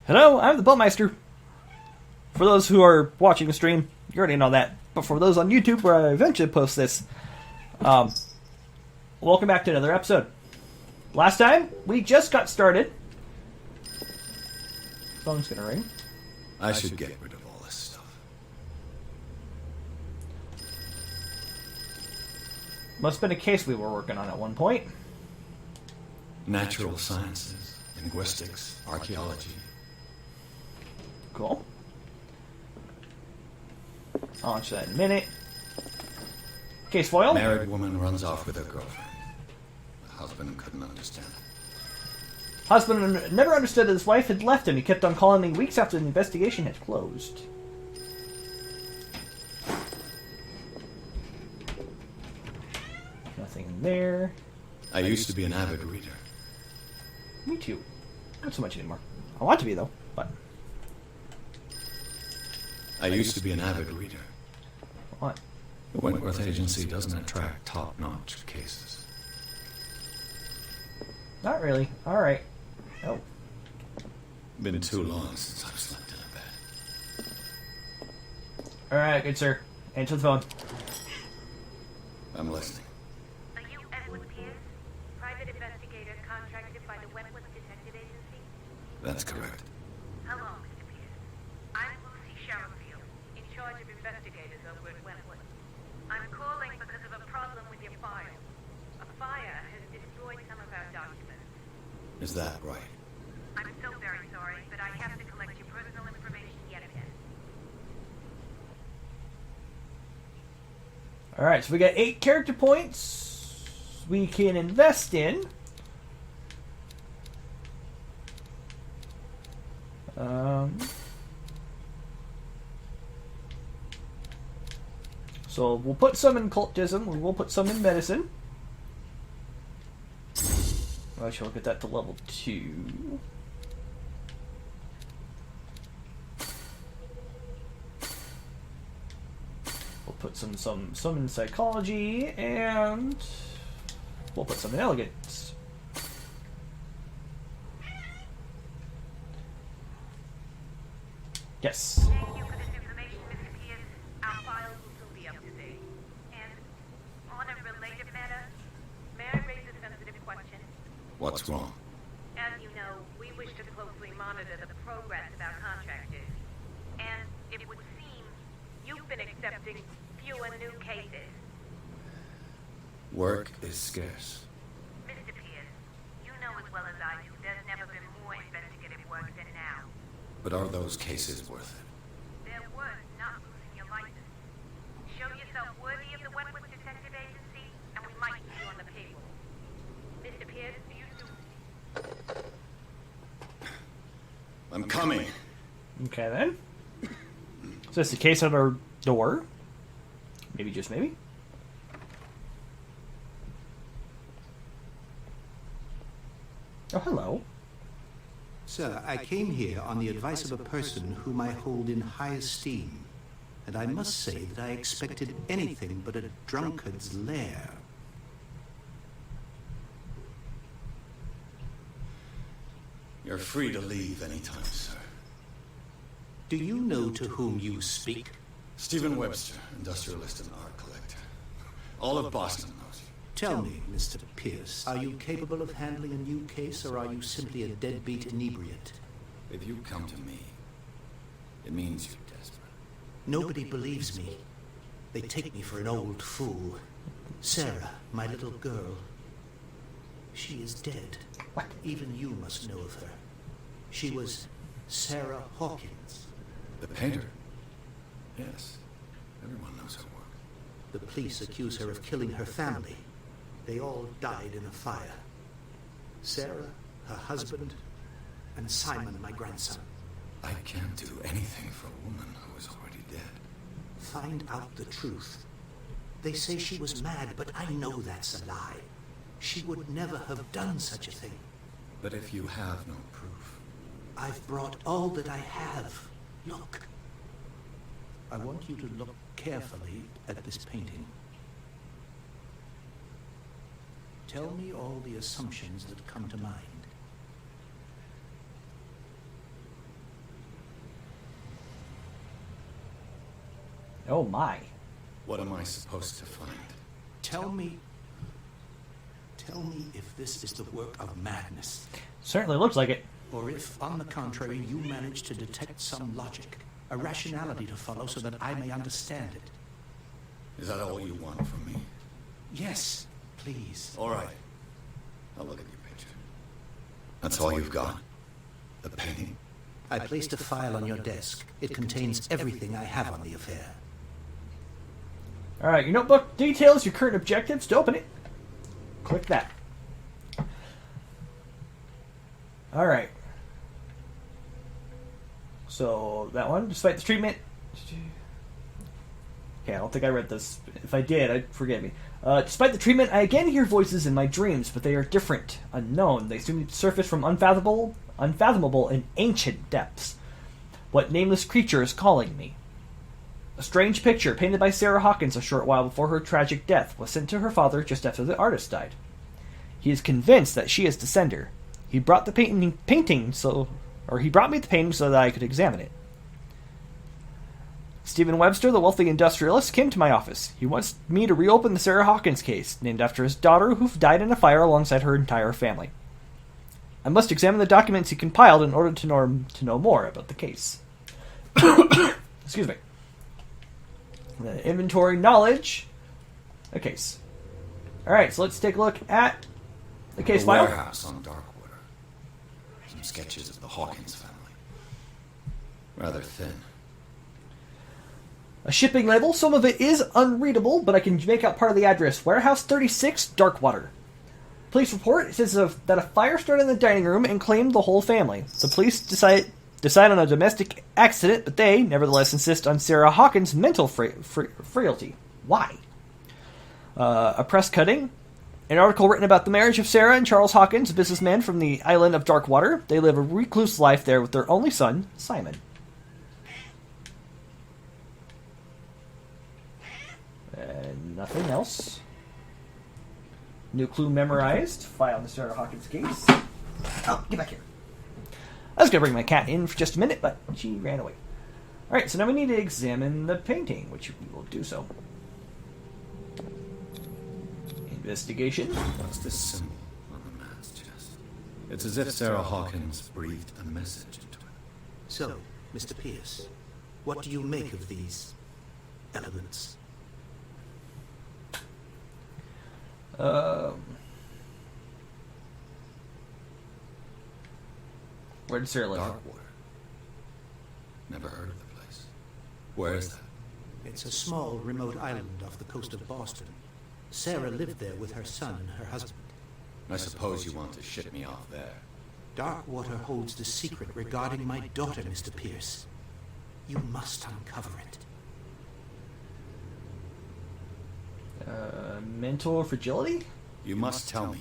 Hello, I'm the Ballmeister. For those who are watching the stream, you already know that. But for those on YouTube, where I eventually post this, welcome back to another episode. Last time, we just got started. Phone's gonna ring. I should get rid of all this stuff. Must have been a case we were working on at one point. Natural sciences, linguistics, archaeology. Cool. I'll answer that in a minute. Case foil. Married woman runs off with her girlfriend. The husband couldn't understand it. Husband never understood that his wife had left him. He kept on calling me weeks after the investigation had closed. Nothing in there. I used to be an avid reader. Me too. Not so much anymore. I want to be, though, but... I used to be an avid reader. What? The Wentworth Agency doesn't attract top-notch cases. Not really. Alright. Oh. Been too long since I've slept in a bed. Alright, good sir. Answer the phone. I'm listening. Are you Edward Pierce, private investigator contracted by the Wentworth Detective Agency? That's correct. Hello, Mr. Pierce. I'm Lucy Sherrifield, in charge of investigators over at Wentworth. I'm calling because of a problem with your file. A fire has destroyed some of our documents. Is that right? I'm so very sorry, but I have to collect your personal information yet again. Alright, so we got 8 character points we can invest in. So we'll put some in cultism, and we'll put some in medicine. Actually, we'll get that to level 2. We'll put some in psychology, and we'll put some in elegance. Yes. Thank you for this information, Mr. Pierce. Our files will still be up to date. And on a related matter, may I raise a sensitive question? What's wrong? As you know, we wish to closely monitor the progress of our contractors. And it would seem you've been accepting fewer new cases. Work is scarce. Mr. Pierce, you know as well as I do there's never been more investigative work than now. But are those cases worth it? They're worth not losing your license. Show yourself worthy of the Wentworth Detective Agency, and we might keep you on the payroll. Mr. Pierce, do you do... I'm coming. Okay then. So that's the case at our door. Maybe, just maybe. Oh, hello. Sir, I came here on the advice of a person whom I hold in high esteem, and I must say that I expected anything but a drunkard's lair. You're free to leave anytime, sir. Do you know to whom you speak? Stephen Webster, industrialist and art collector. All of Boston knows you. Tell me, Mr. Pierce, are you capable of handling a new case, or are you simply a deadbeat inebriate? If you come to me, it means you're desperate. Nobody believes me. They take me for an old fool. Sarah, my little girl, she is dead. What? Even you must know of her. She was Sarah Hawkins. The painter? Yes. Everyone knows her work. The police accuse her of killing her family. They all died in a fire. Sarah, her husband, and Simon, my grandson. I can't do anything for a woman who is already dead. Find out the truth. They say she was mad, but I know that's a lie. She would never have done such a thing. But if you have no proof... I've brought all that I have. Look. I want you to look carefully at this painting. Tell me all the assumptions that come to mind. Oh my. What am I supposed to find? Tell me if this is the work of madness, Certainly looks like it. or if, on the contrary, you manage to detect some logic, a rationality to follow so that I may understand it. Is that all you want from me? Yes, please. All right. I'll look at your picture. That's all you've got? The painting? I placed a file on your desk. It contains everything I have on the affair. Alright, your notebook details your current objectives. To open it, click that. Alright. So, that one, despite the treatment... Okay, I don't think I read this. If I did, forgive me. Despite the treatment, I again hear voices in my dreams, but they are different, unknown. They seem to surface from unfathomable and ancient depths. What nameless creature is calling me? A strange picture painted by Sarah Hawkins a short while before her tragic death was sent to her father just after the artist died. He is convinced that she is the sender. He brought the painting me the painting so that I could examine it. Stephen Webster, the wealthy industrialist, came to my office. He wants me to reopen the Sarah Hawkins case, named after his daughter who died in a fire alongside her entire family. I must examine the documents he compiled in order to know more about the case. Excuse me. The inventory knowledge. A case. Alright, so let's take a look at the case file. Warehouse on Darkwater. Some sketches of the Hawkins family. Rather thin. A shipping label. Some of it is unreadable, but I can make out part of the address. Warehouse 36, Darkwater. Police report. It says that a fire started in the dining room and claimed the whole family. The police decide on a domestic accident, but they, nevertheless, insist on Sarah Hawkins' mental frailty. Why? A press cutting. An article written about the marriage of Sarah and Charles Hawkins, a businessman from the island of Darkwater. They live a recluse life there with their only son, Simon. And nothing else. New clue memorized. File on the Sarah Hawkins case. Oh, get back here. I was going to bring my cat in for just a minute, but she ran away. Alright, so now we need to examine the painting, which we will do so. Investigation. What's this symbol on the man's chest? It's as if Sarah Hawkins breathed a message into it. So, Mr. Pierce, what do you make of these elements? Where did Sarah live? Darkwater. Never heard of the place. Where is that? It's a small, remote island off the coast of Boston. Sarah lived there with her son and her husband. I suppose you want to ship me off there. Darkwater holds the secret regarding my daughter, Mr. Pierce. You must uncover it. Mental fragility? You must tell me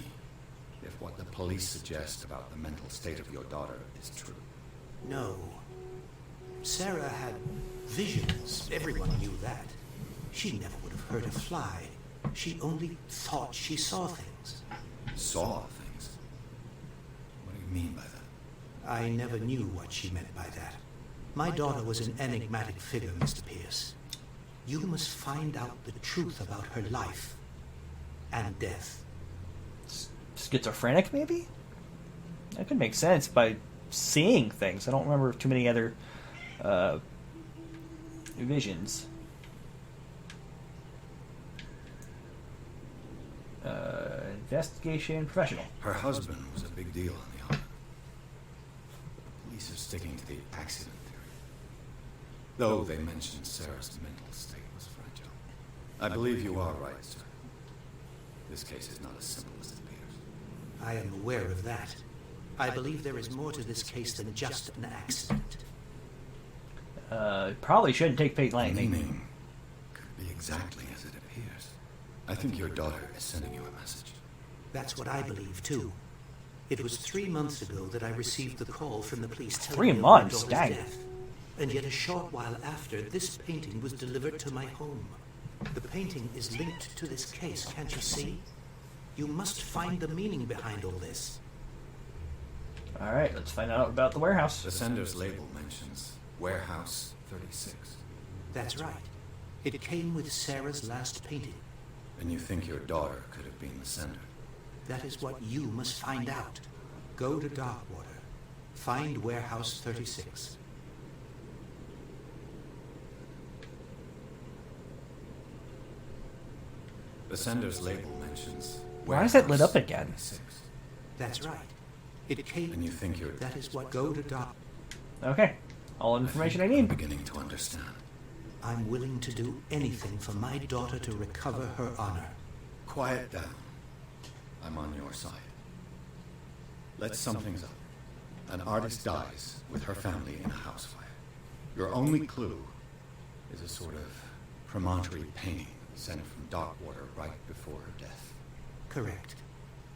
if what the police suggest about the mental state of your daughter is true. No. Sarah had visions. Everyone knew that. She never would have hurt a fly. She only thought she saw things. Saw things? What do you mean by that? I never knew what she meant by that. My daughter was an enigmatic figure, Mr. Pierce. You must find out the truth about her life and death. Schizophrenic, maybe? That could make sense by seeing things. I don't remember too many other visions. Investigation professional. Her husband was a big deal on the island. The police are sticking to the accident theory. Though they mentioned Sarah's mental state was fragile. I believe you are right, sir. This case is not as simple as it appears. I am aware of that. I believe there is more to this case than just an accident. Probably shouldn't take fate The lightly. meaning could be exactly as it appears. I think your daughter is sending you a message. That's what I believe, too. It was 3 months ago that I received the call from the police telling 3 me of my months? daughter's Dang. death. And yet a short while after, this painting was delivered to my home. The painting is linked to this case, can't you see? You must find the meaning behind all this. Alright, let's find out about the warehouse. The sender's label mentions Warehouse 36. That's right. It came with Sarah's last painting. And you think your daughter could have been the sender? That is what you must find out. Go to Darkwater. Find Warehouse 36. The sender's label mentions... Why is it lit up Warehouse again? 36. That's right. It came... And you think you're... That is what... Go to Dark... Okay. All information I I'm need. beginning to understand. I'm willing to do anything for my daughter to recover her honor. Quiet down. I'm on your side. Let's sum things up. An artist dies with her family in a house fire. Your only clue is a sort of promontory painting sent from Darkwater right before her death. Correct.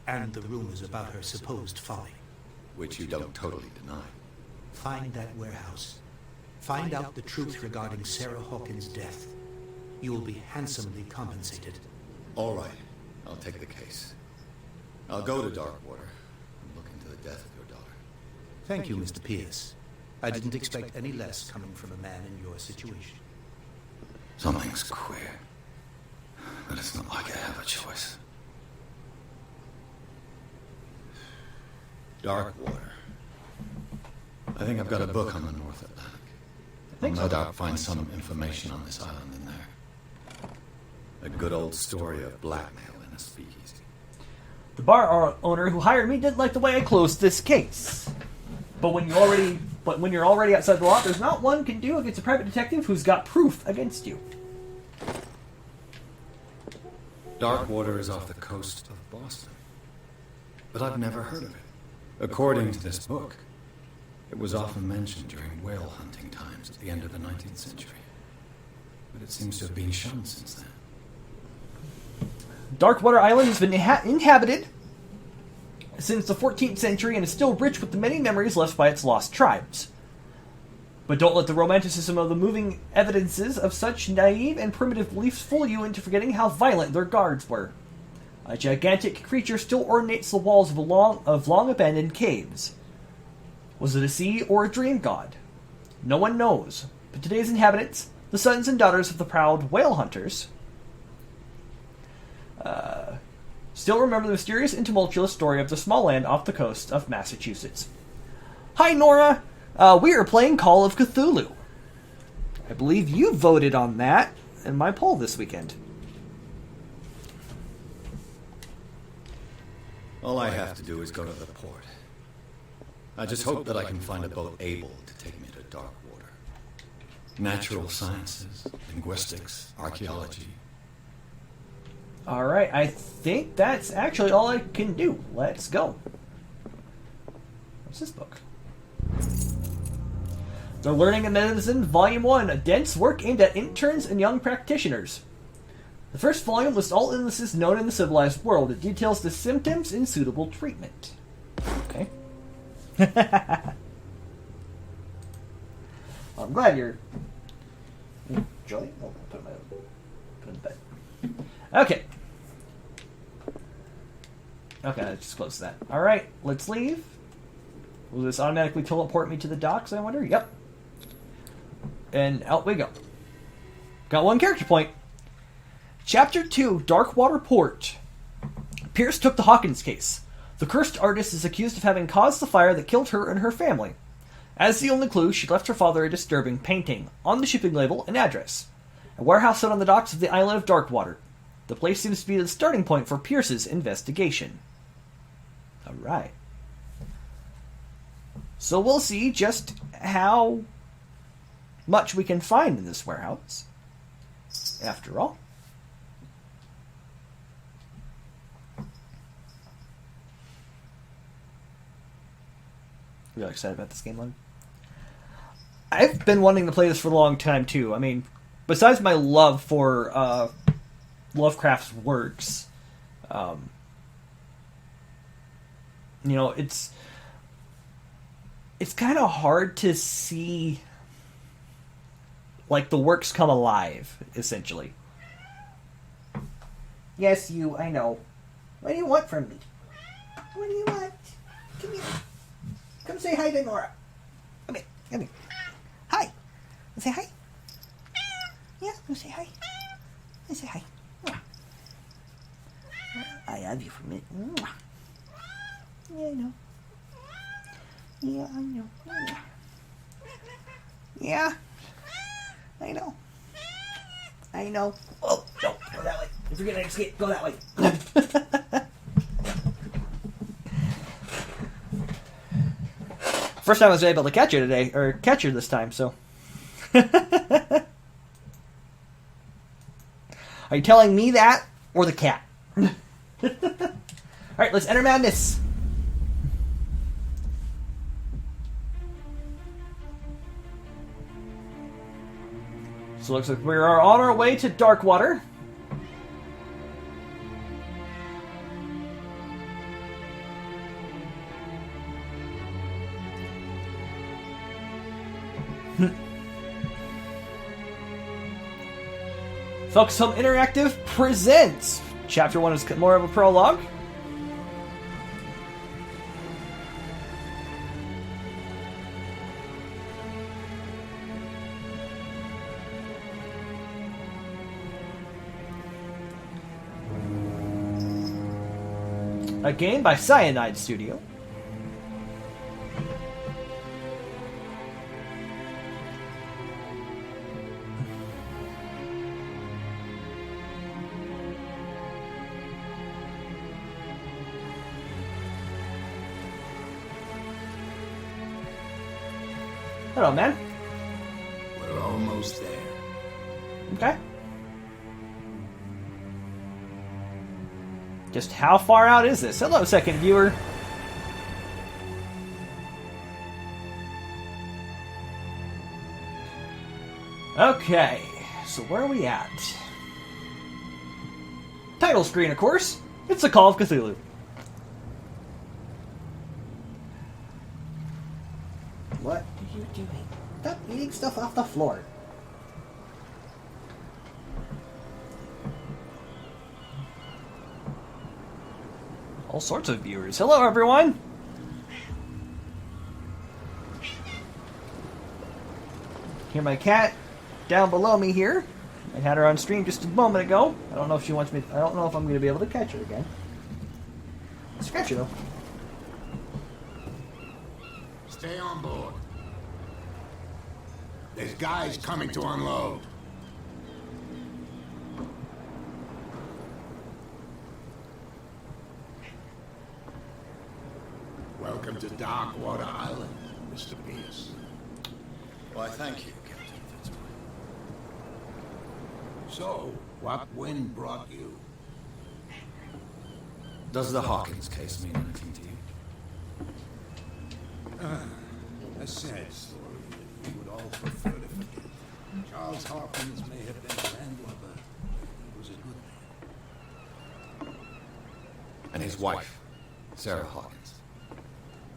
And the rumors about her supposed folly. Which you don't totally deny. Find that warehouse. Find out the truth regarding Sarah Hawkins' death. You will be handsomely compensated. All right. I'll take the case. I'll go to Darkwater and look into the death of your daughter. Thank you, Mr. Pierce. I didn't expect any less coming from a man in your situation. Something's queer. But it's not like I have a choice. Darkwater. I think I've got a book on the North Atlantic. I'll no doubt find some information on this island in there. A good old story of blackmail in a speakeasy. The bar owner who hired me didn't like the way I closed this case. But when you're already outside the law, there's not one can do against a private detective who's got proof against you. Darkwater is off the coast of Boston. But I've never heard of it. According to this book, it was often mentioned during whale hunting times at the end of the 19th century. But it seems to have been shunned since then. Darkwater Island has been inhabited since the 14th century and is still rich with the many memories left by its lost tribes. But don't let the romanticism of the moving evidences of such naive and primitive beliefs fool you into forgetting how violent their guards were. A gigantic creature still ornates the walls of long abandoned caves. Was it a sea or a dream god? No one knows, but today's inhabitants, the sons and daughters of the proud whale hunters, still remember the mysterious and tumultuous story of the small land off the coast of Massachusetts. Hi, Nora! We are playing Call of Cthulhu. I believe you voted on that in my poll this weekend. All I have to do is go to the port. I just hope that I can find a boat able to take me to Darkwater. Natural sciences, linguistics, archaeology. Alright, I think that's actually all I can do. Let's go. What's this book? The Learning of Medicine, Volume 1, a dense work aimed at interns and young practitioners. The first volume lists all illnesses known in the civilized world. It details the symptoms and suitable treatment. Okay. I'm glad you're... Joey? Oh, put it in bed. Okay. Okay, let's just close that. Alright, let's leave. Will this automatically teleport me to the docks, I wonder? Yep. And out we go. Got one character point. Chapter 2, Darkwater Port. Pierce took the Hawkins case. The cursed artist is accused of having caused the fire that killed her and her family. As the only clue, she left her father a disturbing painting. On the shipping label, an address. A warehouse set on the docks of the island of Darkwater. The place seems to be the starting point for Pierce's investigation. Alright. So we'll see just how much we can find in this warehouse. After all. Really excited about this game, Lynn. I've been wanting to play this for a long time, too. I mean, besides my love for Lovecraft's works, you know, it's kind of hard to see, like, the works come alive, essentially. Yes, you, I know. What do you want from me? What do you want? Come here. Come say hi to Nora. Come here. Come here. Hi. Say hi. Yeah. You say hi. I say hi. I love you for a minute. Yeah, I know. Yeah, I know. Yeah, I know. I know. Oh, no, go that way. If you're gonna escape, go that way. First time I was able to catch her today, or catch her this time, so. Are you telling me that, or the cat? Alright, let's enter madness. So it looks like we are on our way to Darkwater. Focus Home Interactive presents Chapter 1 is more of a prologue. A game by Cyanide Studio. Hello, man. We're almost there. Okay. Just how far out is this? Hello, second viewer. Okay, so where are we at? Title screen, of course. It's the Call of Cthulhu. What are you doing? Stop eating stuff off the floor. All sorts of viewers. Hello, everyone! Hear my cat down below me here. I had her on stream just a moment ago. I don't know if she wants me. I don't know if I'm going to be able to catch her again. Scratch her though. Stay on board. There's guys coming to unload. Welcome to Darkwater Island, Mr. Pierce. Why, thank you, Captain Fitzroy. So, what wind brought you? Does the Hawkins case mean anything to you? A sad story that we would all prefer to forget. Charles Hawkins may have been a rambler, but he was a good man. And his wife, Sarah Hawkins.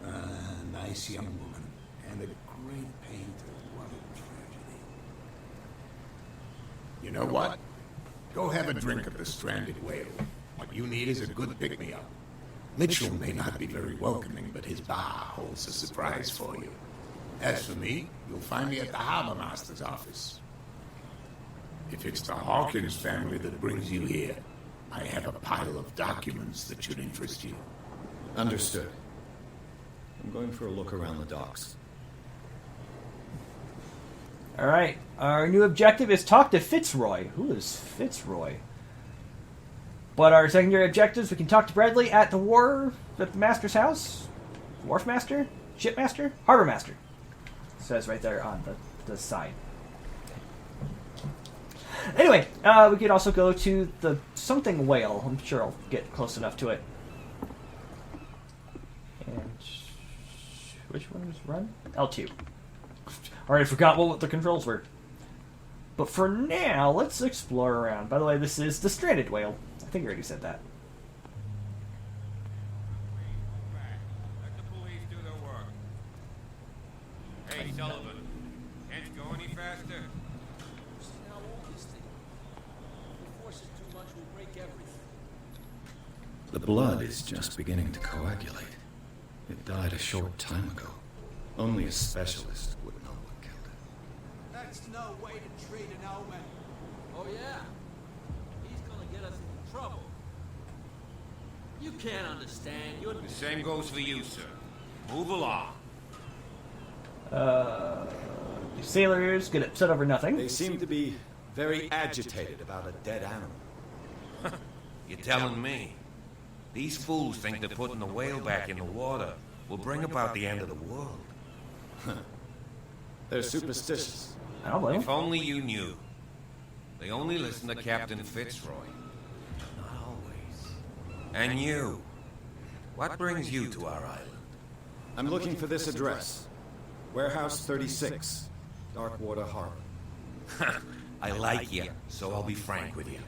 A nice young woman, and a great painter. What a tragedy. You know what? Go have a drink at the Stranded Whale. What you need is a good pick-me-up. Mitchell may not be very welcoming, but his bar holds a surprise for you. As for me, you'll find me at the Harbor Master's office. If it's the Hawkins family that brings you here, I have a pile of documents that should interest you. Understood. I'm going for a look around the docks. Alright, our new objective is talk to Fitzroy. Who is Fitzroy? But our secondary objectives, we can talk to Bradley at the Master's house. Wharf Master? Ship Master? Harbor Master. It says right there on the side. Anyway, we could also go to the something whale. I'm sure I'll get close enough to it. And which one was run? L2. Already forgot what the controls were. But for now, let's explore around. By the way, this is the Stranded Whale. I think I already said that. Let the police do their work. Hey, Sullivan. Can't you go any faster? How old is thing? If we force it too much, we'll break everything. The blood is just beginning to coagulate. It died a short time ago. Only a specialist would know what killed it. That's no way to treat an omen. Oh, yeah? He's gonna get us into trouble. You can't understand. You're... The same goes for you, sir. Move along. The sailors get upset over nothing. They seem to be very agitated about a dead animal. You're telling me? These fools think that putting the whale back in the water will bring about the end of the world. They're superstitious. I don't blame If them. only you knew. They only listen to Captain Fitzroy. Not always. And you. What brings you to our island? I'm looking for this address. Warehouse 36, Darkwater Harbor. I like you, so I'll be frank with you.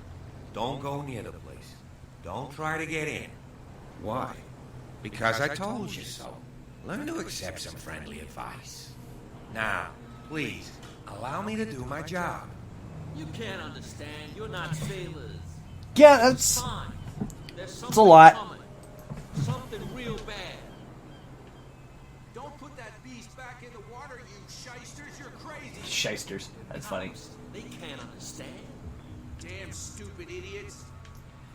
Don't go near the place. Don't try to get in. Why? Because I told you so. Learn to accept some friendly advice. Now, please, allow me to do my job. You can't understand. You're not sailors. Yeah, that's... Fine. There's It's something a lot. coming. Something real bad. Don't put that beast back in the water, you shysters. You're crazy. Shysters. That's funny. They can't understand. Damn stupid idiots.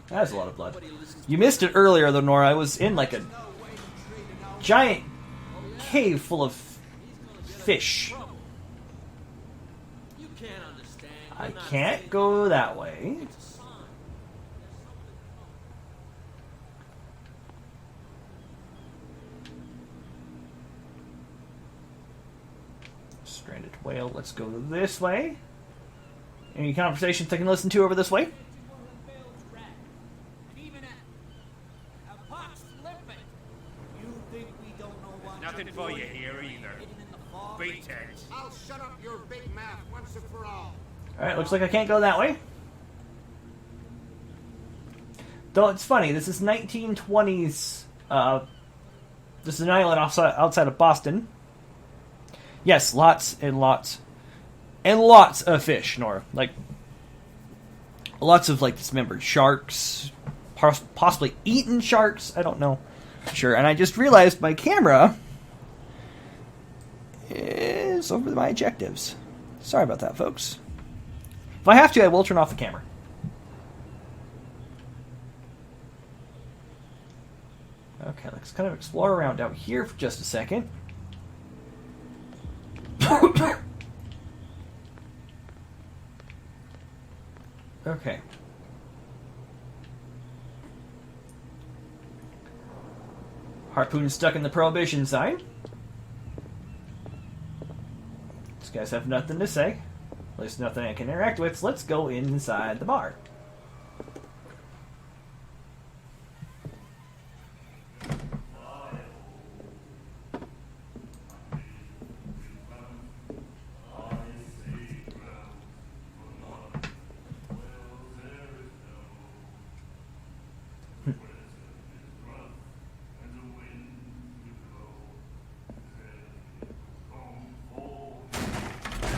That's a lot of blood. You missed it earlier, though, Nora. I was in, like, a giant cave full of fish. You can't understand. I You're not can't sailors. go that way. It's a sign. Stranded whale. Let's go this way. Any conversations I can listen to over this way? Nothing for you here either. Beatings. I'll shut up your big mouth once and for all. Alright, looks like I can't go that way. Though it's funny, this is 1920s. This is an island outside of Boston. Yes, lots and lots and lots of fish, Nora. Like, lots of, like, dismembered sharks. Possibly eaten sharks. I don't know. Sure, and I just realized my camera is over my objectives. Sorry about that, folks. If I have to, I will turn off the camera. Okay, let's kind of explore around out here for just a second. Okay. Harpoon stuck in the prohibition sign. These guys have nothing to say. At least nothing I can interact with, so let's go inside the bar.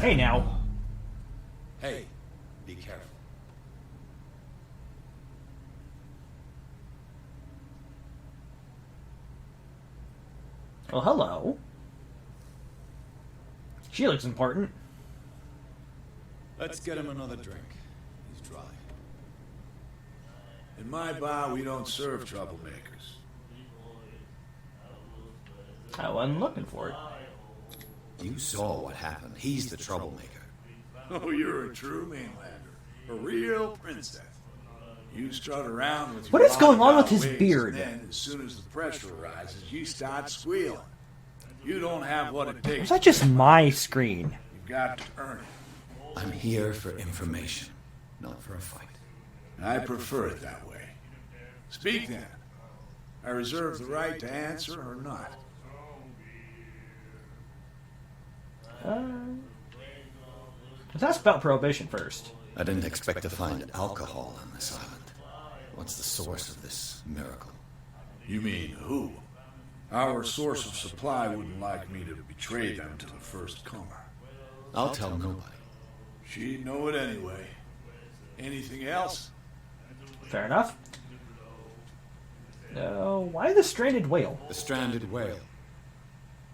Hey now. Hey, be careful. Well, hello. She looks important. Let's get him another drink. He's dry. In my bar, we don't serve troublemakers. I wasn't looking for it. You saw what happened. He's the troublemaker. Oh, you're a true mainlander. A real princess. You strut around with your What is going on with roundabout his ways, beard? and then, as soon as the pressure rises, you start squealing. You don't have what it takes. Was that just my screen? You've got to earn it. I'm here for information, not for a fight. I prefer it that way. Speak then. I reserve the right to answer or not. Let's ask about prohibition first. I didn't expect to find alcohol on this island. What's the source of this miracle? You mean who? Our source of supply wouldn't like me to betray them to the first comer. I'll tell nobody. She'd know it anyway. Anything else? Fair enough. Why the stranded whale? The stranded whale.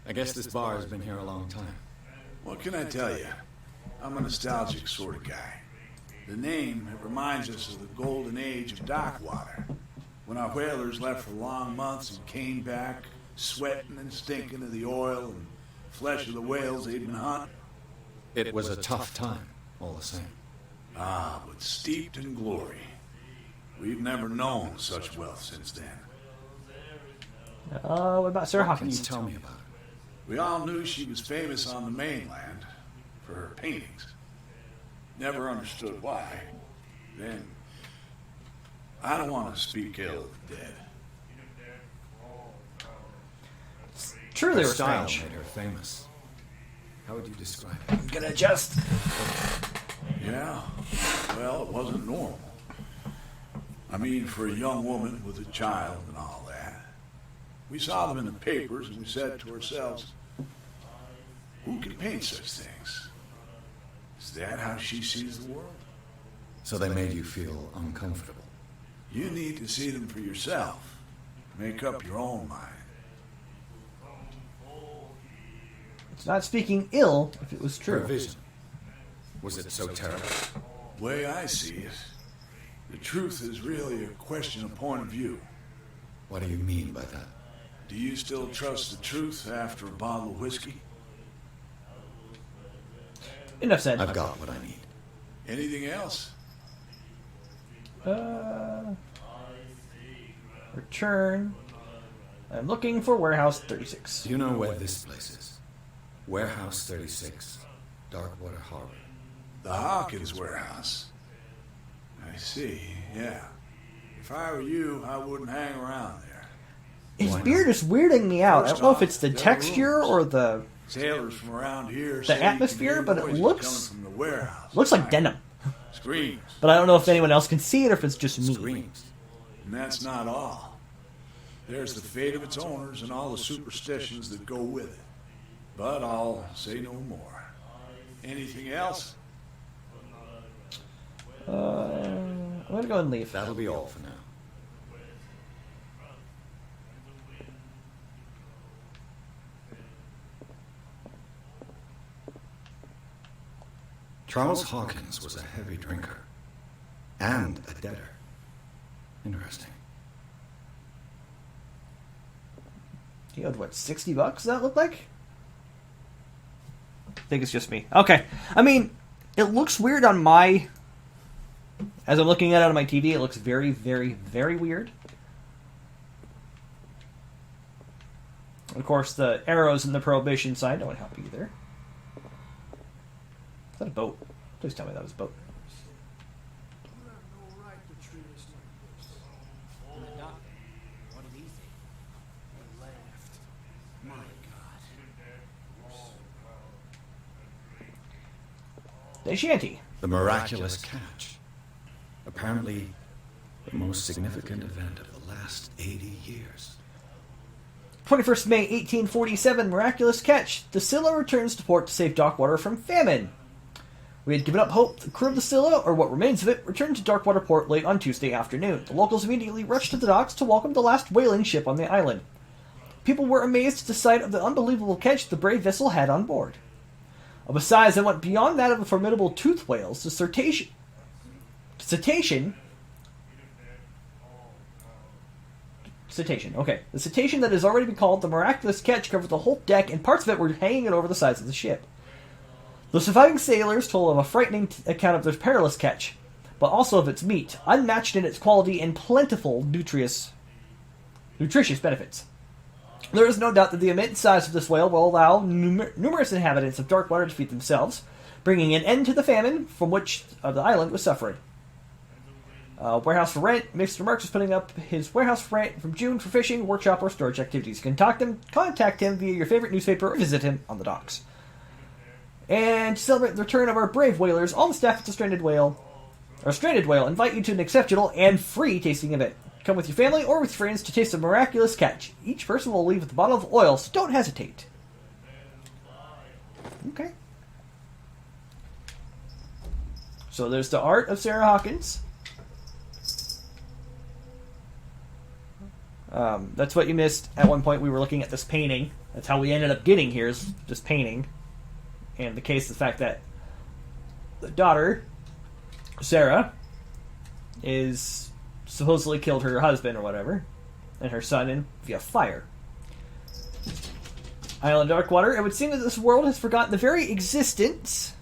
I guess this bar has been here a long time. What can I tell you? I'm a nostalgic sort of guy. The name, it reminds us of the golden age of dock water, when our whalers left for long months and came back sweating and stinking of the oil and flesh of the whales they'd been hunting. It was a tough time, all the same. Ah, but steeped in glory. We've never known such wealth since then. What about Sarah What can Hawkins? you tell me about her? We all knew she was famous on the mainland for her paintings. Never understood why. Then, I don't want to speak ill of the dead. True, they Her were style strange. made her famous. How would you describe it? I'm gonna adjust. Yeah, well, it wasn't normal. I mean, for a young woman with a child and all that. We saw them in the papers and we said to ourselves, who can paint such things? Is that how she sees the world? So they made you feel uncomfortable. You need to see them for yourself. Make up your own mind. It's not speaking ill if it was Her true. vision. Was it so terrible? The way I see it, the truth is really a question of point of view. What do you mean by that? Do you still trust the truth after a bottle of whiskey? Enough said. I've got what I need. Anything else? Return. I'm looking for Warehouse 36. Do you know where this place is? Warehouse 36, Darkwater Harbor. The Hawkins warehouse. I see, yeah. If I were you, I wouldn't hang around there. His Why beard not? is weirding me out. I First don't know if off, it's the there are texture rumors. or the Sailors from around here say you can atmosphere, hear but it voices looks- coming from the warehouse. looks like denim. Screams. But I don't know if anyone else can see it or if it's just me. Screams. And that's not all. There's the fate of its owners and all the superstitions that go with it. But I'll say no more. Anything else? I'm gonna go and leave. That'll be all for now. Charles Hawkins was a heavy drinker and a debtor. Interesting. He owed what, $60? Does that look like? I think it's just me. Okay. I mean, it looks weird on my... As I'm looking at it on my TV, it looks very, very, very weird. Of course, the arrows in the Prohibition sign don't help either. Is that a boat? Please tell me that was a boat. You have no right to treat us like this. And the doctor, what did he think? He laughed. My God. The shanty. The miraculous catch. Apparently, the most significant event of the last 80 years. 21st May 1847, miraculous catch. The Scylla returns to port to save Darkwater from famine. We had given up hope. The crew of the Scylla, or what remains of it, returned to Darkwater port late on Tuesday afternoon. The locals immediately rushed to the docks to welcome the last whaling ship on the island. People were amazed at the sight of the unbelievable catch the brave vessel had on board. Of a size that went beyond that of the formidable toothed whales, the cetacean, okay. The cetacean that has already been called the miraculous catch covered the whole deck, and parts of it were hanging over the sides of the ship. The surviving sailors told of a frightening account of their perilous catch, but also of its meat, unmatched in its quality and plentiful nutritious benefits. There is no doubt that the immense size of this whale will allow numerous inhabitants of Darkwater to feed themselves, bringing an end to the famine from which the island was suffering. Warehouse for rent. Mr. Marks is putting up his warehouse for rent from June for fishing, workshop, or storage activities. You can contact him via your favorite newspaper or visit him on the docks. And to celebrate the return of our brave whalers, all the staff at the Stranded Whale invite you to an exceptional and free tasting event. Come with your family or with friends to taste a miraculous catch. Each person will leave with a bottle of oil, so don't hesitate. Okay. So there's the art of Sarah Hawkins. That's what you missed. At one point we were looking at this painting. That's how we ended up getting here, is this painting. And the case, the fact that the daughter Sarah is supposedly killed her husband or whatever, and her son via fire. Island Darkwater. It would seem that this world has forgotten the very existence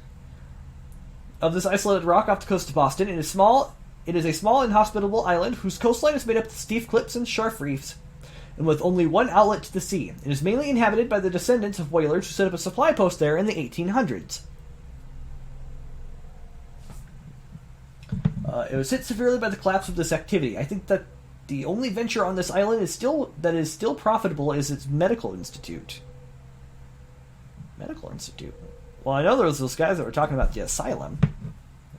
of this isolated rock off the coast of Boston. It is a small, inhospitable island whose coastline is made up of steep cliffs and sharp reefs, and with only one outlet to the sea. It is mainly inhabited by the descendants of whalers who set up a supply post there in the 1800s. It was hit severely by the collapse of this activity. I think that the only venture on this island is still profitable is its medical institute. Medical institute. Well, I know there was those guys that were talking about the asylum.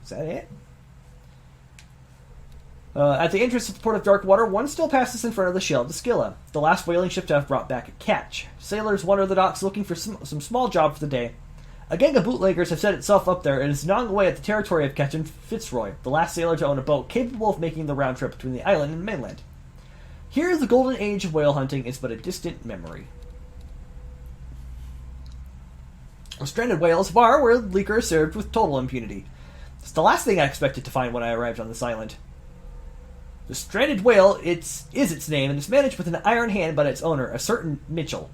Is that it? At the entrance of the port of Darkwater, one still passes in front of the shell of the Scylla, the last whaling ship to have brought back a catch. Sailors wander the docks looking for some small job for the day. A gang of bootleggers have set itself up there and is gnawing away at the territory of Captain Fitzroy, the last sailor to own a boat capable of making the round trip between the island and mainland. Here, the golden age of whale hunting is but a distant memory. A stranded whale's bar where liquor is served with total impunity. It's the last thing I expected to find when I arrived on this island. The stranded whale is its name, and is managed with an iron hand by its owner, a certain Mitchell.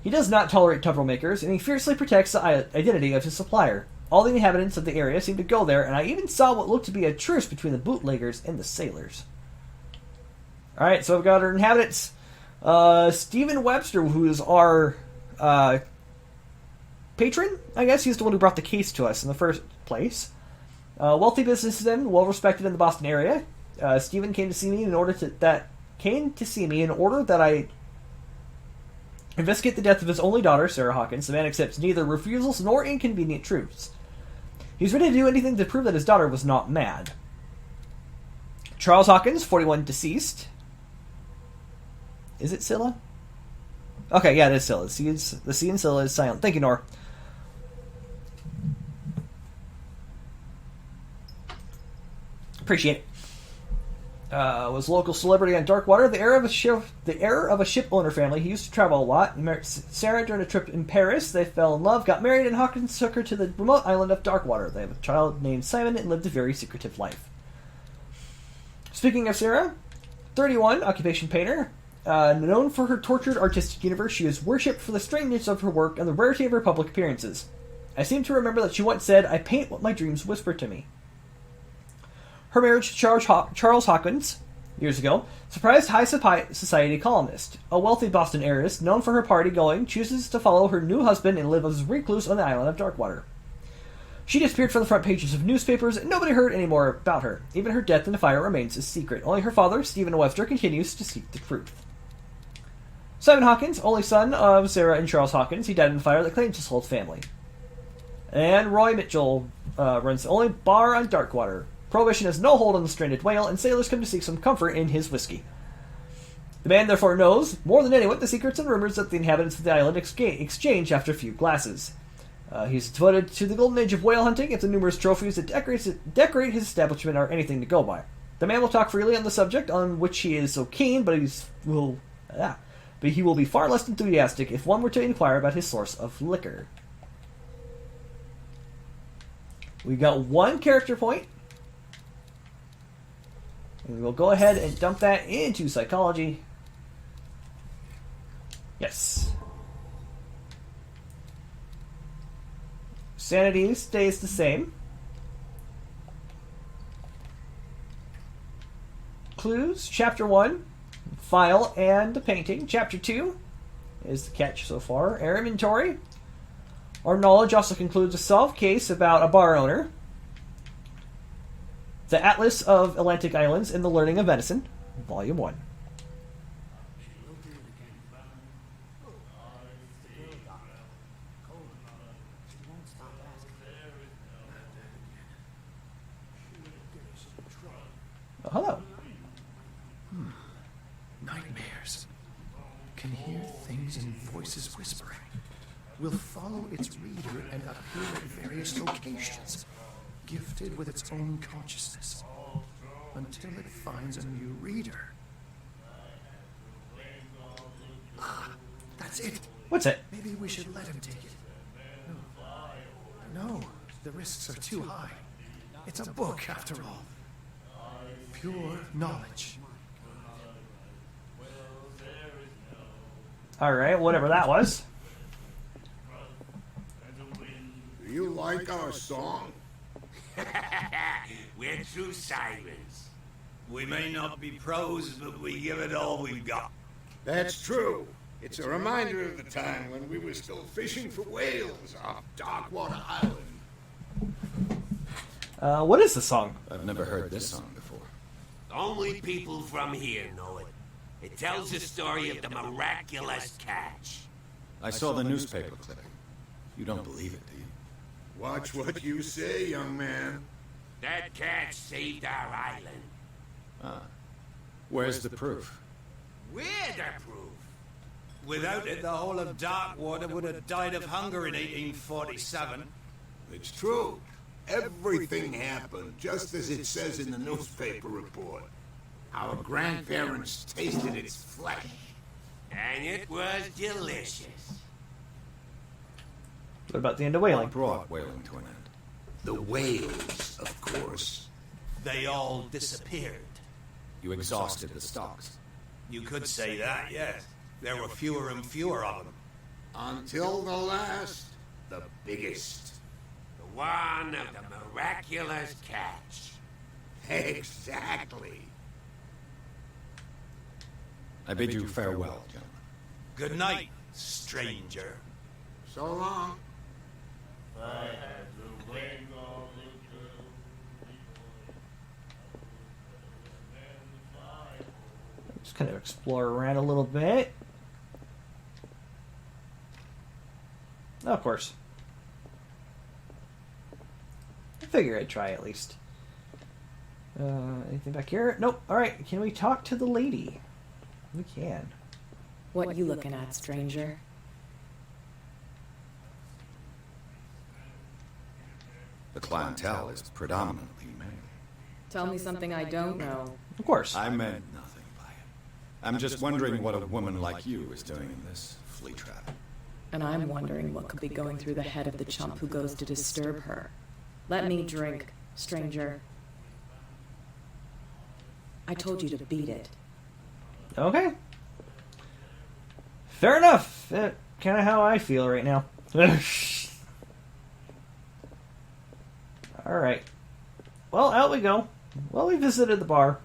He does not tolerate troublemakers, and he fiercely protects the identity of his supplier. All the inhabitants of the area seem to go there, and I even saw what looked to be a truce between the bootleggers and the sailors. Alright, so we've got our inhabitants. Stephen Webster, who is our patron, I guess. He's the one who brought the case to us in the first place. Wealthy businessman, well respected in the Boston area. Stephen came to see me in order that I investigate the death of his only daughter, Sarah Hawkins. The man accepts neither refusals nor inconvenient truths. He's ready to do anything to prove that his daughter was not mad. Charles Hawkins, 41, deceased. Is it Scylla? Okay, yeah, it is Scylla. The C in Scylla is silent. Thank you, Nora. Appreciate it. Was a local celebrity on Darkwater, the heir of a ship owner family. He used to travel a lot. He met Sarah during a trip in Paris. They fell in love, got married, and Hawkins took her to the remote island of Darkwater. They have a child named Simon and lived a very secretive life. Speaking of Sarah, 31, occupation painter. Known for her tortured artistic universe, she is worshipped for the strangeness of her work and the rarity of her public appearances. I seem to remember that she once said, "I paint what my dreams whisper to me." Her marriage to Charles Hawkins, years ago, surprised high society columnist. A wealthy Boston heiress, known for her party-going, chooses to follow her new husband and live as a recluse on the island of Darkwater. She disappeared from the front pages of newspapers, and nobody heard any more about her. Even her death in the fire remains a secret. Only her father, Stephen Webster, continues to seek the truth. Simon Hawkins, only son of Sarah and Charles Hawkins. He died in the fire that claims his whole family. And Roy Mitchell runs the only bar on Darkwater. Prohibition has no hold on the stranded whale, and sailors come to seek some comfort in his whiskey. The man therefore knows, more than anyone, the secrets and rumors that the inhabitants of the island exchange after a few glasses. He's devoted to the golden age of whale hunting and the numerous trophies that decorate his establishment are anything to go by. The man will talk freely on the subject on which he is so keen, but he will be far less enthusiastic if one were to inquire about his source of liquor. We got one character point. And we'll go ahead and dump that into psychology. Yes. Sanity stays the same. Clues, Chapter 1, file and the painting. Chapter 2 is the catch so far. Our inventory. Our knowledge also concludes a solved case about a bar owner. The Atlas of Atlantic Islands and the Learning of Medicine, Volume 1. Oh, hello. Nightmares. Can hear things and voices whispering. Will follow its reader and appear at various locations, gifted with its own consciousness, until it finds a new reader. Ah, that's it. What's it? Maybe we should let him take it. No, the risks are too high. It's a book, after all. Pure knowledge. Alright, whatever that was. Do you like our song? We're true sirens. We may not be pros, but we give it all we've got. That's true. It's a reminder of the time when we were still fishing for whales off Darkwater Island. What is the song? I've never heard this song before. Only people from here know it. It tells the story of the miraculous catch. I saw the newspaper clipping. You don't believe it, do you? Watch what you say, young man. That catch saved our island. Ah. Where's the proof? We're the proof. Without it, the whole of Darkwater would have died of hunger in 1847. It's true. Everything happened just as it says in the newspaper report. Our grandparents tasted its flesh. And it was delicious. What about the end of whaling? What brought whaling to an end? The whales, of course. They all disappeared. You exhausted the stocks. You could say that, yes. There were fewer and fewer of them. Until the last, the biggest. The one of the miraculous catch. Exactly. I bid you farewell, gentlemen. Good night, stranger. So long. Just kind of explore around a little bit. Oh, of course. I figure I'd try at least. Anything back here? Nope. Alright, can we talk to the lady? We can. What you looking at, stranger? The clientele is predominantly male. Tell me something I don't know. Of course. I meant nothing by it. I'm just wondering what a woman like you is doing in this flea trap. And I'm wondering what could be going through the head of the chump who goes to disturb her. Let me drink, stranger. I told you to beat it. Okay. Fair enough. Kind of how I feel right now. Alright. Well, out we go. Well, we visited the bar.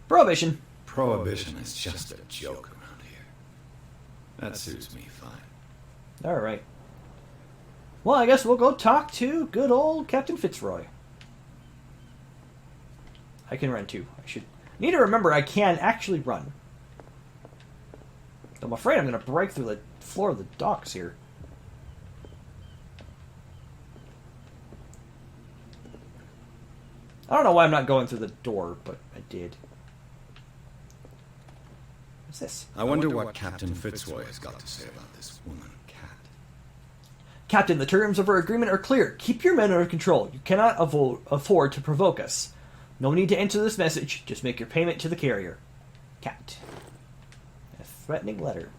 Prohibition. Prohibition is just a joke around here. That suits me fine. Alright. Well, I guess we'll go talk to good old Captain Fitzroy. I can run too. I should need to remember I can actually run. I'm afraid I'm going to break through the floor of the docks here. I don't know why I'm not going through the door, but I did. What's this? I wonder what Captain Fitzroy has got to say about this woman cat. Captain, the terms of our agreement are clear. Keep your men under control. You cannot afford to provoke us. No need to enter this message. Just make your payment to the carrier. Cat. A threatening letter.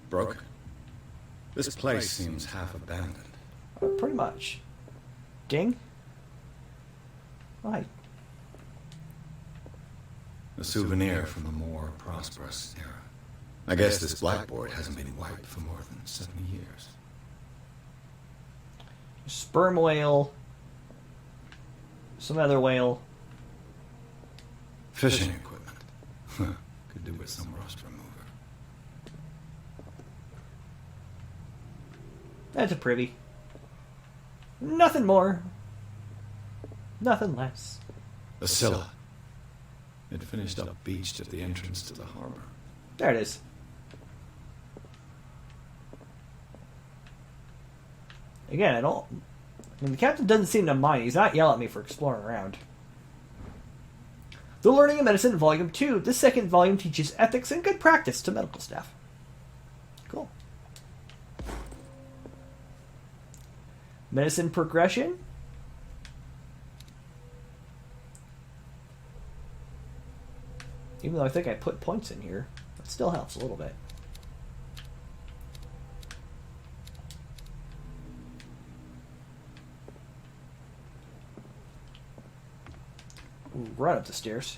Broken. This place seems half abandoned. Pretty much. Ding. Why? A souvenir from a more prosperous era. I guess this blackboard hasn't been wiped for more than 70 years. Sperm whale. Some other whale. Fishing equipment. Could do with some rust remover. That's a privy. Nothing more. Nothing less. A Scylla. It finished up beached at the entrance to the harbor. There it is. Again, the captain doesn't seem to mind. He's not yelling at me for exploring around. The Learning of Medicine, Volume 2. This second volume teaches ethics and good practice to medical staff. Cool. Medicine progression. Even though I think I put points in here, it still helps a little bit. Right up the stairs.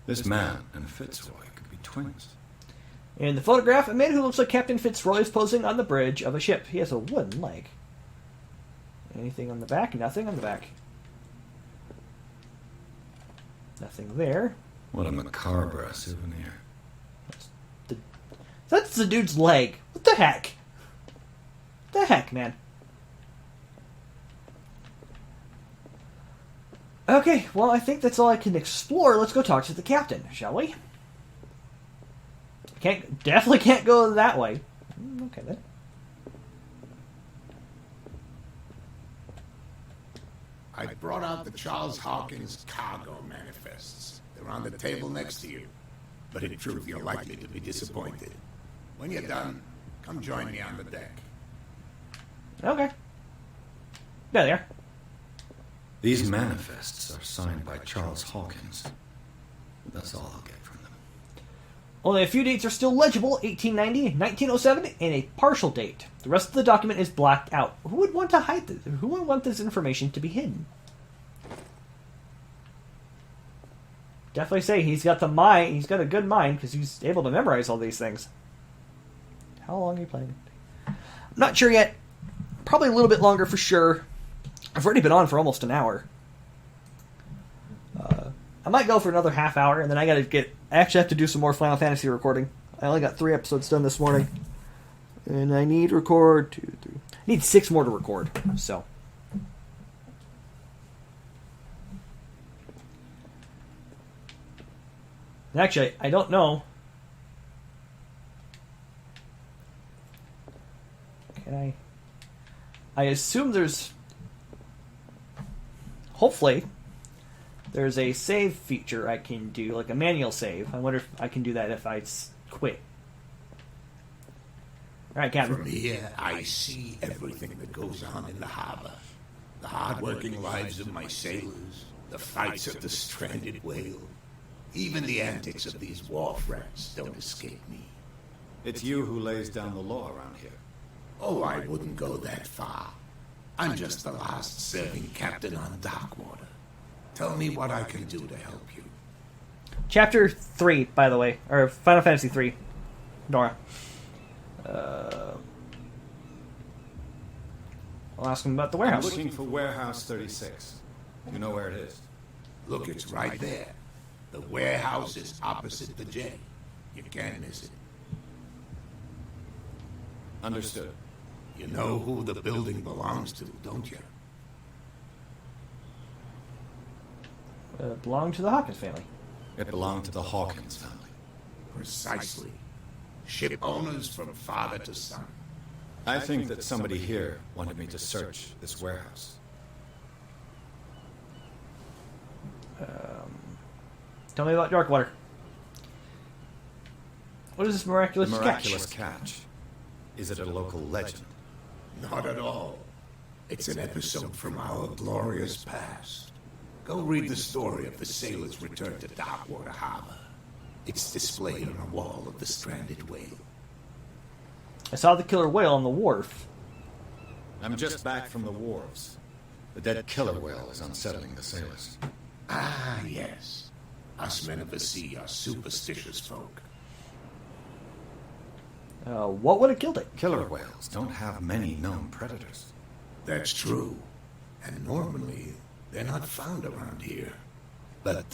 This man and Fitzroy could be twins. In the photograph, a man who looks like Captain Fitzroy is posing on the bridge of a ship. He has a wooden leg. Anything on the back? Nothing on the back. Nothing there. What a macabre souvenir. That's the dude's leg. What the heck? What the heck, man? Okay, well, I think that's all I can explore. Let's go talk to the captain, shall we? Definitely can't go that way. Okay, then. I brought out the Charles Hawkins cargo manifests. They're on the table next to you. But in truth, you're likely to be disappointed. When you're done, come join me on the deck. Okay. There they are. These manifests are signed by Charles Hawkins. That's all I'll get from them. Only a few dates are still legible: 1890, 1907, and a partial date. The rest of the document is blacked out. Who would want to hide this? Who would want this information to be hidden? Definitely say he's got the mind. He's got a good mind because he's able to memorize all these things. How long are you playing? I'm not sure yet. Probably a little bit longer for sure. I've already been on for almost an hour. I might go for another half hour, and then I actually have to do some more Final Fantasy recording. I only got 3 episodes done this morning. And I need to record 2, 3. I need 6 more to record, so. And actually, I don't know. Can I assume there's... Hopefully, there's a save feature I can do, like a manual save. I wonder if I can do that if I quit. Alright, Captain. From here, I see everything that goes on in the harbor. The hard-working lives of my sailors, the fights of the stranded whale. Even the antics of these wharf rats don't escape me. It's you who lays down the law around here. Oh, I wouldn't go that far. I'm just the last serving captain on Darkwater. Tell me what I can do to help you. Chapter 3, by the way. Or Final Fantasy 3. Nora. I'll ask him about the warehouse. I'm looking for Warehouse 36. You know where it is? Look, it's right there. The warehouse is opposite the J. You can't miss it. Understood. You know who the building belongs to, don't you? Belonged to the Hawkins family. It belonged to the Hawkins family. Precisely. Ship owners from father to son. I think that somebody here wanted me to search this warehouse. Tell me about Darkwater. What is this miraculous The catch? miraculous catch. Is it a local legend? Not at all. It's an episode from our glorious past. Go read the story of the sailors' return to Darkwater Harbor. It's displayed on a wall of the stranded whale. I saw the killer whale on the wharf. I'm just back from the wharves. The dead killer whale is unsettling the sailors. Ah, yes. Us men of the sea are superstitious folk. What would have killed it? Killer whales don't have many known predators. That's true. And normally, they're not found around here. But,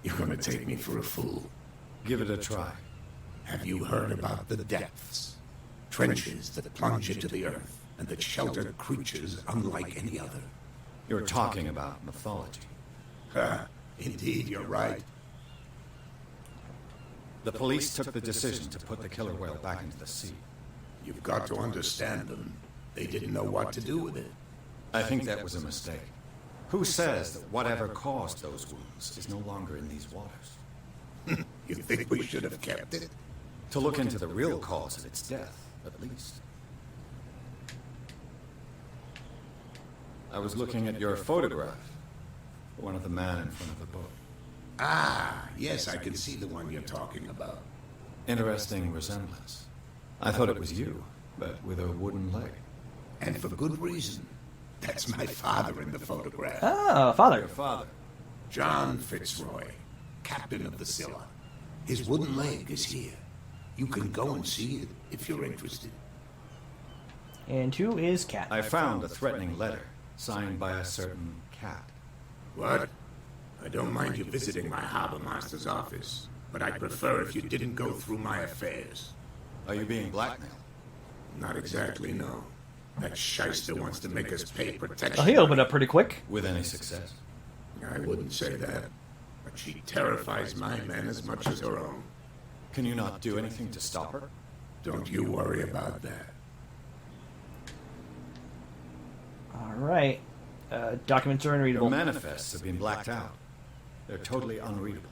you're gonna take me for a fool. Give it a try. Have you heard about the depths? Trenches that plunge into the earth and that shelter creatures unlike any other. You're talking about mythology. Indeed, you're right. The police took the decision to put the killer whale back into the sea. You've got to understand them. They didn't know what to do with it. I think that was a mistake. Who says that whatever caused those wounds is no longer in these waters? You think we should have kept it? To look into the real cause of its death, at least. I was looking at your photograph. One of the man in front of the boat. Ah, yes, I can see the one you're talking about. Interesting resemblance. I thought it was you, but with a wooden leg. And for good reason. That's my father in the photograph. Ah, father. Your father. John Fitzroy, captain of the Scylla. His wooden leg is here. You can go and see it if you're interested. And who is Cat? I found a threatening letter signed by a certain cat. What? I don't mind you visiting my harbor master's office, but I'd prefer if you didn't go through my affairs. Are you being blackmailed? Not exactly, no. That shyster wants to make us pay protection. Oh, he opened up pretty quick. With any success? I wouldn't say that, but she terrifies my men as much as her own. Can you not do anything to stop her? Don't you worry about that. All right. Documents are unreadable. Your manifests have been blacked out. They're totally unreadable.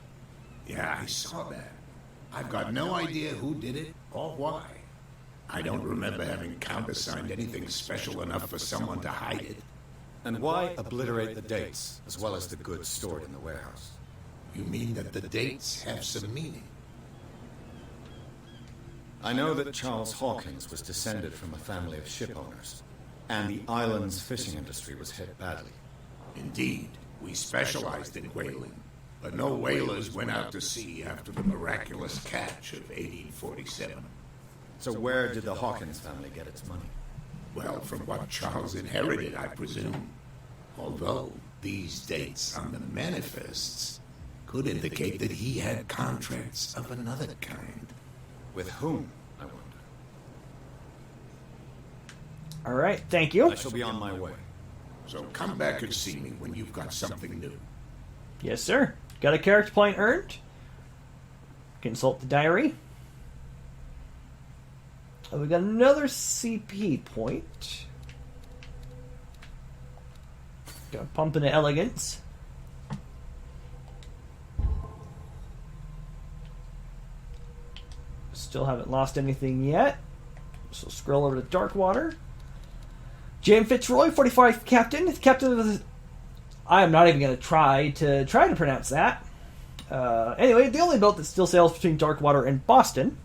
Yeah, I saw that. I've got no idea who did it or why. I don't remember having countersigned anything special enough for someone to hide it. And why obliterate the dates as well as the goods stored in the warehouse? You mean that the dates have some meaning? I know that Charles Hawkins was descended from a family of ship owners, and the island's fishing industry was hit badly. Indeed, we specialized in whaling, but no whalers went out to sea after the miraculous catch of 1847. So where did the Hawkins family get its money? Well, from what Charles inherited, I presume. Although these dates on the manifests could indicate that he had contracts of another kind. With whom, I wonder? All right, thank you. I shall be on my way. So come back and see me when you've got something new. Yes, sir. Got a character point earned. Consult the diary. Oh, we got another CP point. Got a pump into elegance. Still haven't lost anything yet. So scroll over to Darkwater. James Fitzroy, 45 captain. Captain of the... I'm not even going to try to pronounce that. Anyway, the only boat that still sails between Darkwater and Boston.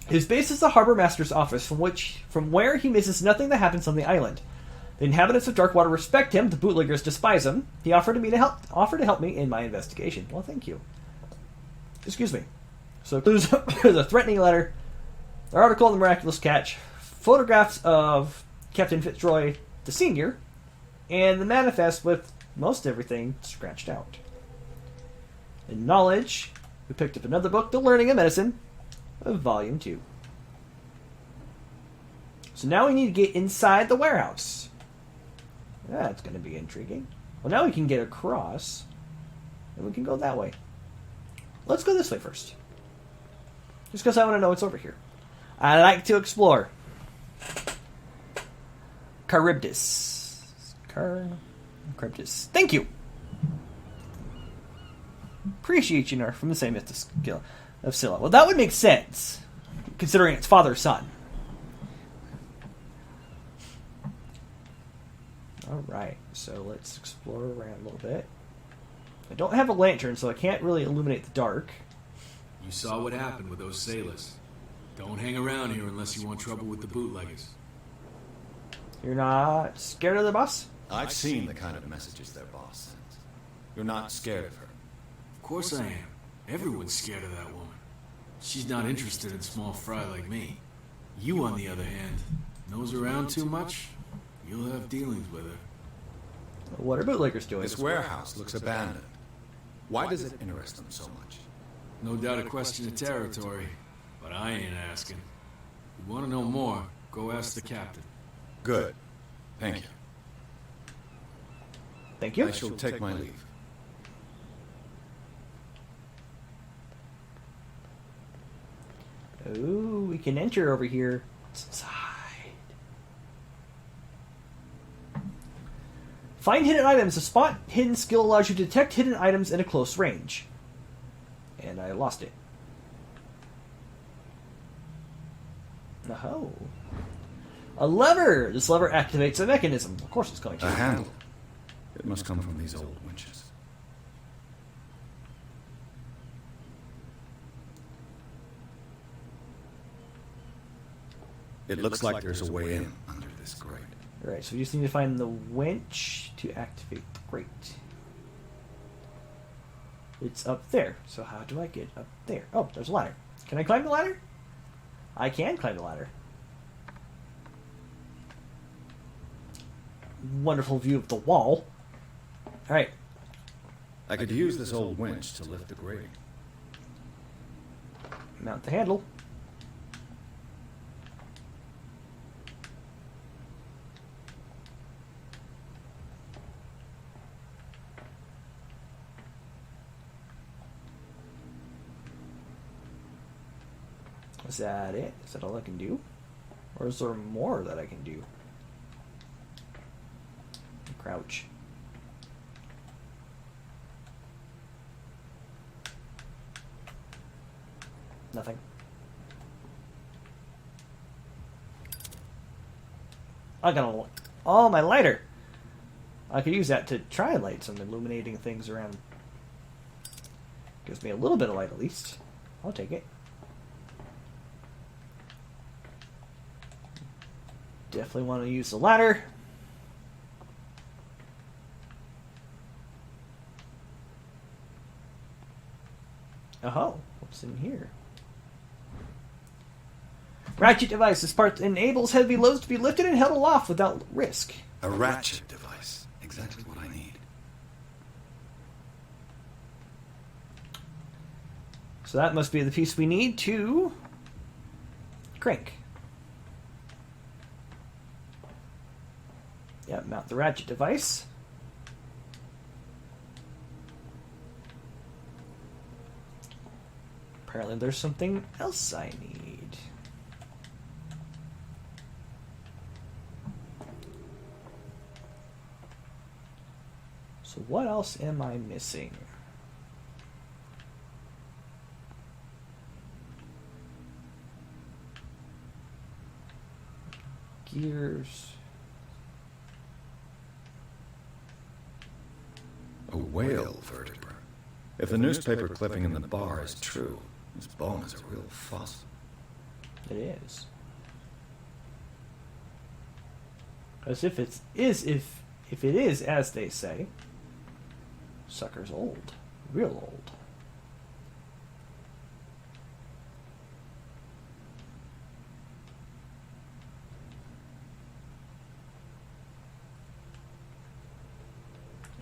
His base is the harbor master's office, from where he misses nothing that happens on the island. The inhabitants of Darkwater respect him. The bootleggers despise him. He offered to help me in my investigation. Well, thank you. Excuse me. So there's a threatening letter, the article on the miraculous catch, photographs of Captain Fitzroy the Senior, and the manifest with most everything scratched out. In knowledge, we picked up another book, The Learning of Medicine, of Volume 2. So now we need to get inside the warehouse. That's going to be intriguing. Well, now we can get across, and we can go that way. Let's go this way first. Just because I want to know what's over here. I like to explore. Charybdis. Charybdis. Thank you. Appreciate you, Nerf, from the same myth of Scylla. Well, that would make sense, considering it's father-son. Alright, so let's explore around a little bit. I don't have a lantern, so I can't really illuminate the dark. You saw what happened with those sailors. Don't hang around here unless you want trouble with the bootleggers. You're not scared of the boss? I've seen the kind of messages their boss sends. You're not scared of her. Of course I am. Everyone's scared of that woman. She's not interested in small fry like me. You, on the other hand, nose around too much, you'll have dealings with her. What are bootleggers doing? This warehouse looks abandoned. Why does it interest them so much? No doubt a question of territory, but I ain't asking. If you want to know more, go ask the captain. Good. Thank you. Thank you. I shall take my leave. Ooh, we can enter over here. What's inside? Find hidden items. A spot hidden skill allows you to detect hidden items in a close range. And I lost it. Oh. A lever! This lever activates a mechanism. Of course it's going to. A handle. It must come from these old winches. It looks like there's a way in under this grate. Alright, so we just need to find the winch to activate the grate. It's up there. So how do I get up there? Oh, there's a ladder. Can I climb the ladder? I can climb the ladder. Wonderful view of the wall. Alright. I could use this old winch to lift the grating. Mount the handle. Is that it? Is that all I can do? Or is there more that I can do? Crouch. Nothing. I got a... Oh, my lighter! I could use that to try and light some illuminating things around. Gives me a little bit of light at least. I'll take it. Definitely want to use the ladder. Oh, what's in here? Ratchet device. This part enables heavy loads to be lifted and held aloft without risk. A ratchet device. Exactly what I need. So that must be the piece we need to crank. Yep, mount the ratchet device. Apparently there's something else I need. So what else am I missing? Gears. A whale vertebra. If the newspaper clipping in the bar is true, this bone is a real fossil. It is. As if it is, if it is as they say, sucker's old, real old.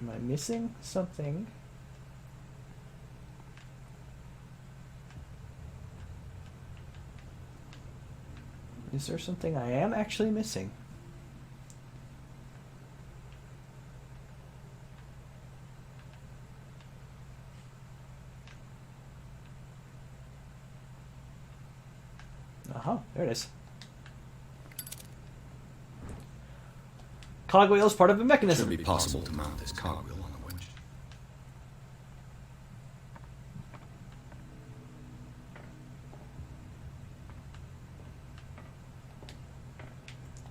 Am I missing something? Is there something I am actually missing? Uh-huh, there it is. Cogwheel is part of a mechanism. Should be possible to mount this cogwheel on the winch.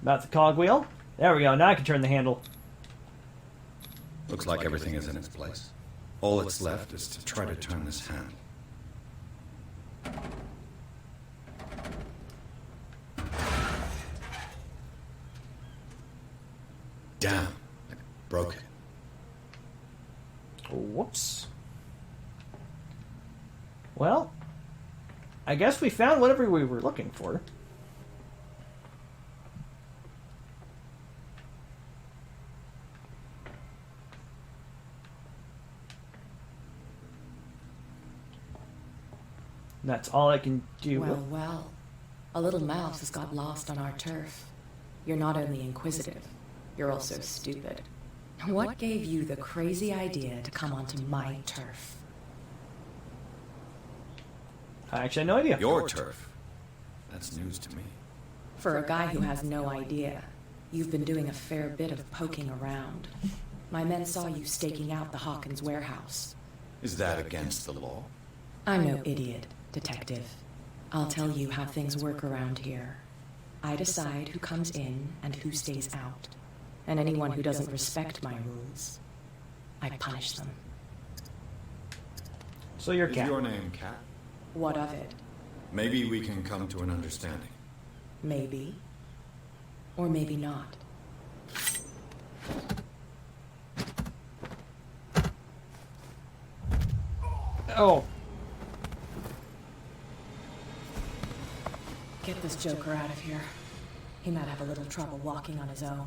Mount the cogwheel. There we go. Now I can turn the handle. Looks like everything is in its place. All that's left is to try to turn this hand. Damn, I broke it. Whoops. Well, I guess we found whatever we were looking for. That's all I can do. Well, well. A little mouse has got lost on our turf. You're not only inquisitive, you're also stupid. What gave you the crazy idea to come onto my turf? I actually had no idea. Your turf? That's news to me. For a guy who has no idea, you've been doing a fair bit of poking around. My men saw you staking out the Hawkins warehouse. Is that against the law? I'm no idiot, Detective. I'll tell you how things work around here. I decide who comes in and who stays out. And anyone who doesn't respect my rules, I punish them. So you're Is Cat. your name Cat? What of it? Maybe we can come to an understanding. Maybe. Or maybe not. Oh. Get this joker out of here. He might have a little trouble walking on his own.